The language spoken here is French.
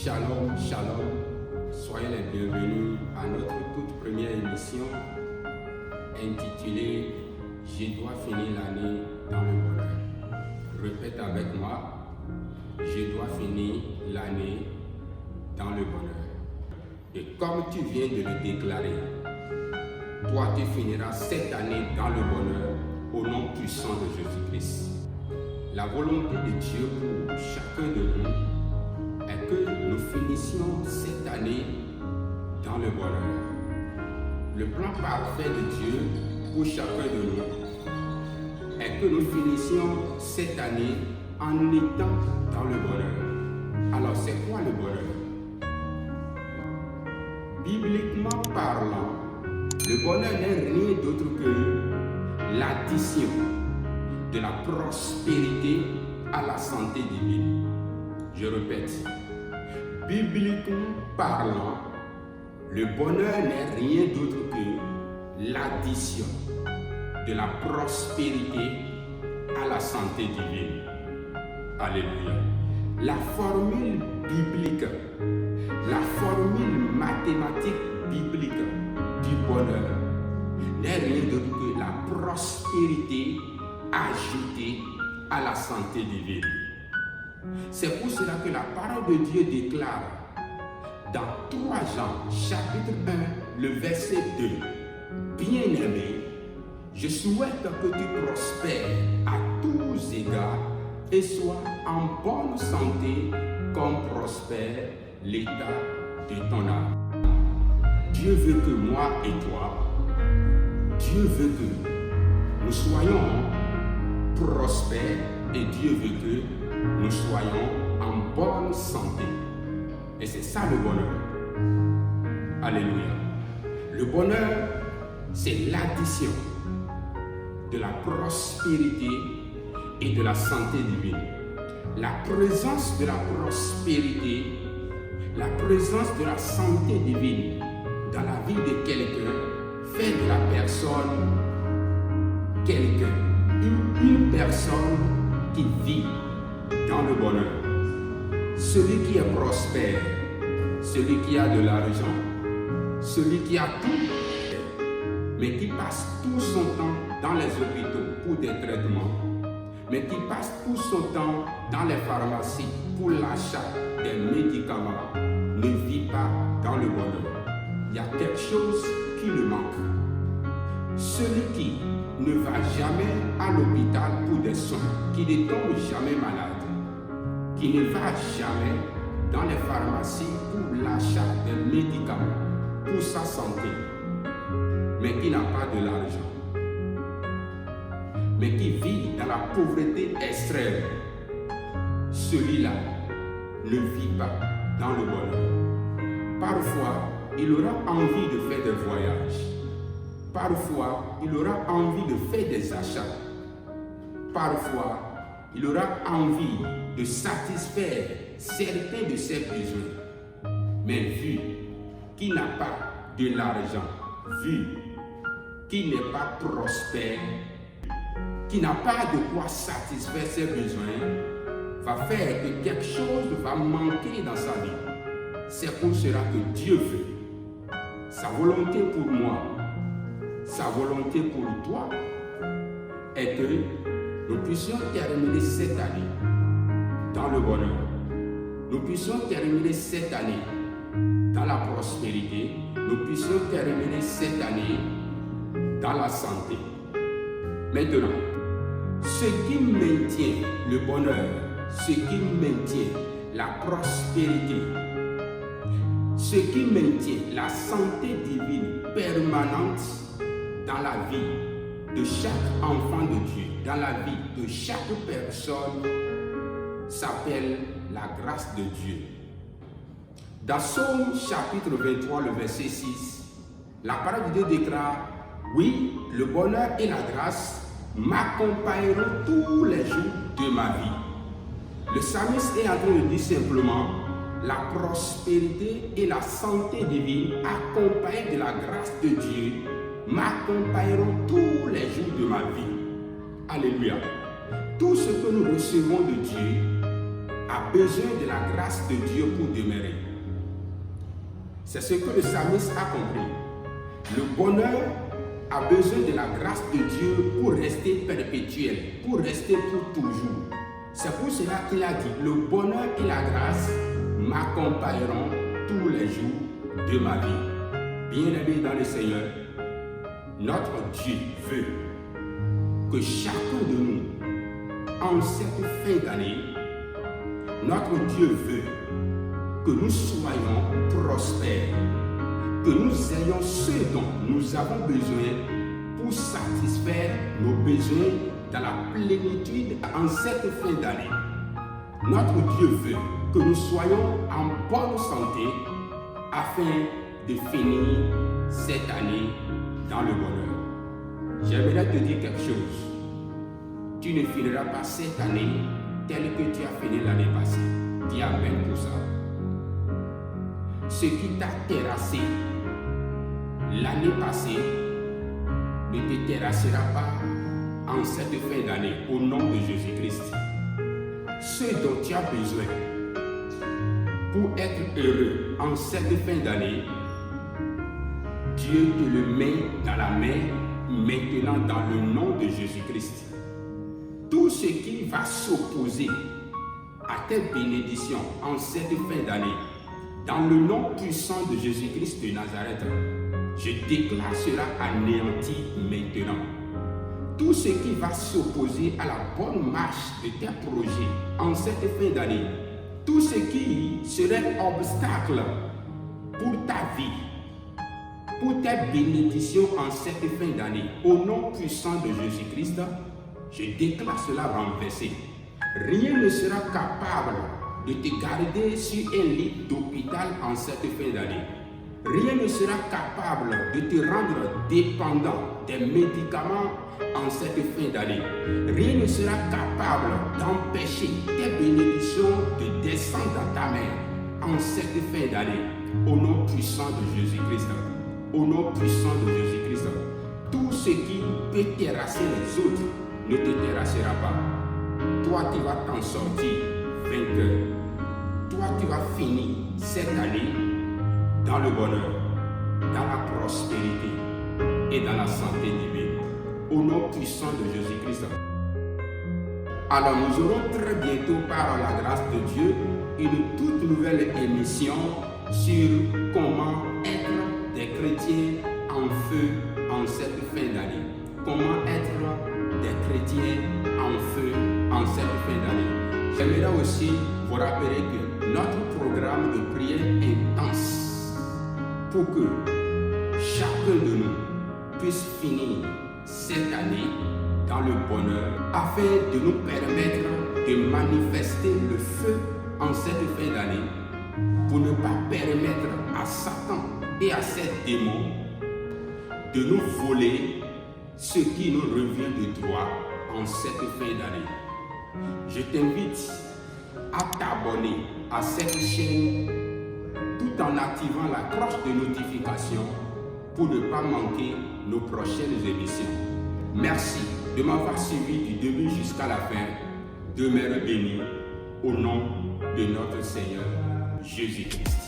Shalom, shalom. Soyez les bienvenus à notre toute première émission intitulée « Je dois finir l'année dans le bonheur ». Répète avec moi, « Je dois finir l'année dans le bonheur ». Et comme tu viens de le déclarer, toi tu finiras cette année dans le bonheur au nom puissant de Jésus-Christ. La volonté de Dieu pour chacun de nous est que nous finissions cette année dans le bonheur. Le plan parfait de Dieu pour chacun de nous est que nous finissions cette année en étant dans le bonheur. Alors c'est quoi le bonheur? Bibliquement parlant, le bonheur n'est rien d'autre que l'addition de la prospérité à la santé divine. Je répète, bibliquement parlant, le bonheur n'est rien d'autre que l'addition de la prospérité à la santé divine. Alléluia. La formule biblique, la formule mathématique biblique du bonheur n'est rien d'autre que la prospérité ajoutée à la santé divine. C'est pour cela que la parole de Dieu déclare dans 3 Jean, chapitre 1, le verset 2, « Bien-aimé, je souhaite que tu prospères à tous égards et sois en bonne santé comme prospère l'état de ton âme. » Dieu veut que moi et toi, Dieu veut que nous soyons prospères et Dieu veut que nous soyons en bonne santé. Et c'est ça le bonheur. Alléluia. Le bonheur, c'est l'addition de la prospérité et de la santé divine. La présence de la prospérité, la présence de la santé divine dans la vie de quelqu'un fait de la personne quelqu'un, une personne qui vit dans le bonheur. Celui qui est prospère, celui qui a de l'argent, celui qui a tout, mais qui passe tout son temps dans les hôpitaux pour des traitements, mais qui passe tout son temps dans les pharmacies pour l'achat des médicaments, ne vit pas dans le bonheur. Il y a quelque chose qui le manque. Celui qui ne va jamais à l'hôpital pour des soins, qui ne tombe jamais malade, qui ne va jamais dans les pharmacies pour l'achat des médicaments pour sa santé, mais qui n'a pas de l'argent, mais qui vit dans la pauvreté extrême, celui-là ne vit pas dans le bonheur. Parfois, il aura envie de faire des voyages. Parfois, il aura envie de faire des achats. Parfois, il aura envie de satisfaire certains de ses besoins. Mais vu qu'il n'a pas de l'argent, vu qu'il n'est pas prospère, qu'il n'a pas de quoi satisfaire ses besoins, va faire que quelque chose va manquer dans sa vie. C'est pour cela que Dieu veut. Sa volonté pour moi, sa volonté pour toi est que nous puissions terminer cette année dans le bonheur. Nous puissions terminer cette année dans la prospérité. Nous puissions terminer cette année dans la santé. Maintenant, ce qui maintient le bonheur, ce qui maintient la prospérité, ce qui maintient la santé divine permanente dans la vie de chaque enfant de Dieu, dans la vie de chaque personne, s'appelle la grâce de Dieu. Dans Psaume chapitre 23, le verset 6, la parole de Dieu déclare, « Oui, le bonheur et la grâce m'accompagneront tous les jours de ma vie. » Le psalmiste est en train de dire simplement, la prospérité et la santé divine accompagnées de la grâce de Dieu m'accompagneront tous les jours de ma vie. Alléluia. Tout ce que nous recevons de Dieu a besoin de la grâce de Dieu pour demeurer. C'est ce que le psalmiste a compris. Le bonheur a besoin de la grâce de Dieu pour rester perpétuel, pour rester pour toujours. C'est pour cela qu'il a dit, le bonheur et la grâce m'accompagneront tous les jours de ma vie. Bien-aimés dans le Seigneur, notre Dieu veut que chacun de nous, en cette fin d'année, notre Dieu veut que nous soyons prospères, que nous ayons ce dont nous avons besoin pour satisfaire nos besoins dans la plénitude en cette fin d'année. Notre Dieu veut que nous soyons en bonne santé afin de finir cette année dans le bonheur. J'aimerais te dire quelque chose. Tu ne finiras pas cette année telle que tu as fini l'année passée. Dis amen pour ça. Ce qui t'a terrassé l'année passée ne te terrassera pas en cette fin d'année au nom de Jésus-Christ. Ce dont tu as besoin pour être heureux en cette fin d'année, Dieu te le met dans la main maintenant dans le nom de Jésus-Christ. Tout ce qui va s'opposer à tes bénédictions en cette fin d'année, dans le nom puissant de Jésus-Christ de Nazareth, je déclare cela anéanti maintenant. Tout ce qui va s'opposer à la bonne marche de tes projets en cette fin d'année, tout ce qui serait obstacle pour ta vie, pour tes bénédictions en cette fin d'année, au nom puissant de Jésus-Christ, je déclare cela renversé. Rien ne sera capable de te garder sur un lit d'hôpital en cette fin d'année. Rien ne sera capable de te rendre dépendant des médicaments en cette fin d'année. Rien ne sera capable d'empêcher tes bénédictions de descendre dans ta main en cette fin d'année. Au nom puissant de Jésus-Christ. Au nom puissant de Jésus-Christ. Tout ce qui peut terrasser les autres ne te terrassera pas. Toi, tu vas t'en sortir vainqueur. Toi, tu vas finir cette année dans le bonheur, dans la prospérité et dans la santé divine. Au nom puissant de Jésus-Christ. Alors nous aurons très bientôt, par la grâce de Dieu, une toute nouvelle émission sur comment être des chrétiens en feu en cette fin d'année. Comment être des chrétiens en feu en cette fin d'année. J'aimerais aussi vous rappeler que notre programme de prière intense pour que chacun de nous puisse finir cette année dans le bonheur afin de nous permettre de manifester le feu en cette fin d'année pour ne pas permettre à Satan et à ses démons de nous voler ce qui nous revient de droit en cette fin d'année. Je t'invite à t'abonner à cette chaîne tout en activant la cloche de notification pour ne pas manquer nos prochaines émissions. Merci de m'avoir suivi du début jusqu'à la fin. Demeure béni au nom de notre Seigneur Jésus-Christ.